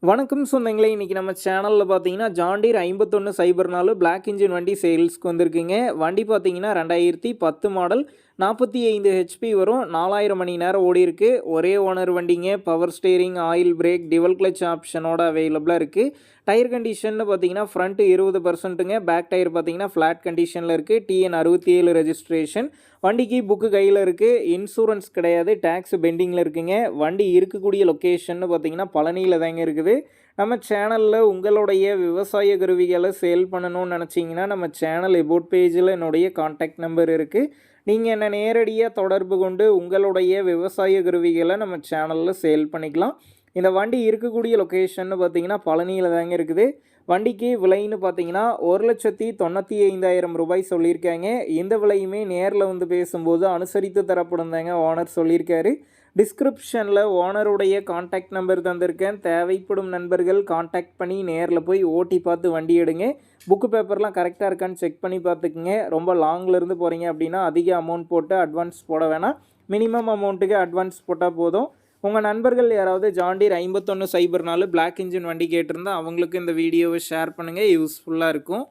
வணக்கம் சொந்தங்களே, இன்றைக்கி நம்ம சேனலில் பார்த்தீங்கன்னா ஜாண்டீர் 5104 பிளாக் இன்ஜின் வண்டி சேல்ஸ்க்கு வந்திருக்குங்க. வண்டி பார்த்தீங்கன்னா 2010 மாடல், 45 ஹெச்பி வரும், 4000 மணி நேரம் ஓடி இருக்கு. ஒரே ஓனர் வண்டிங்க. Power steering, oil brake, dual clutch ஆப்ஷனோட அவைலபிளாக இருக்குது. டயர் கண்டிஷன் பார்த்தீங்கன்னா ஃப்ரண்ட் 20%ங்க, பேக் டயர் பார்த்தீங்கன்னா ஃப்ளாட் கண்டிஷனில் இருக்குது. TN 67 registration. வண்டிக்கு புக்கு கையில் இருக்குது. இன்சூரன்ஸ் கிடையாது, டேக்ஸ் பெண்டிங்கில் இருக்குங்க. வண்டி இருக்கக்கூடிய லொக்கேஷன் பார்த்தீங்கன்னா பழனியில் தாங்க இருக்குது. நம்ம சேனலில் உங்களுடைய விவசாய கருவிகளை சேல் பண்ணணும்னு நினச்சிங்கன்னா நம்ம சேனல் எபோட் பேஜில் என்னுடைய கான்டாக்ட் நம்பர் இருக்குது. நீங்கள் என்னை நேரடியாக தொடர்பு கொண்டு உங்களுடைய விவசாய கருவிகளை நம்ம சேனலில் சேல் பண்ணிக்கலாம். இந்த வண்டி இருக்கக்கூடிய லொக்கேஷன் பார்த்தீங்கன்னா பழனியில் தாங்க இருக்குது. வண்டிக்கு விலைன்னு பார்த்தீங்கன்னா 1,95,000 ரூபாய் சொல்லியிருக்காங்க. இந்த விலையுமே நேரில் வந்து பேசும்போது அனுசரித்து தரப்படும் தாங்க ஓனர் சொல்லியிருக்காரு. டிஸ்கிரிப்ஷனில் ஓனருடைய கான்டாக்ட் நம்பர் தந்திருக்கேன். தேவைப்படும் நண்பர்கள் கான்டாக்ட் பண்ணி நேரில் போய் ஓட்டி பார்த்து வண்டி எடுங்க. புக்கு பேப்பர்லாம் கரெக்டாக இருக்கான்னு செக் பண்ணி பார்த்துக்குங்க. ரொம்ப லாங்கிலேருந்து போகிறீங்க அப்படின்னா அதிக அமௌண்ட் போட்டு அட்வான்ஸ் போட வேணாம். மினிமம் அமௌண்ட்டுக்கு அட்வான்ஸ் போட்டால் போதும். உங்கள் நண்பர்கள் யாராவது ஜாண்டீர் 5104 பிளாக் இன்ஜின் வண்டி கேட்டிருந்தால் அவங்களுக்கு இந்த வீடியோவை ஷேர் பண்ணுங்கள், யூஸ்ஃபுல்லாக இருக்கும்.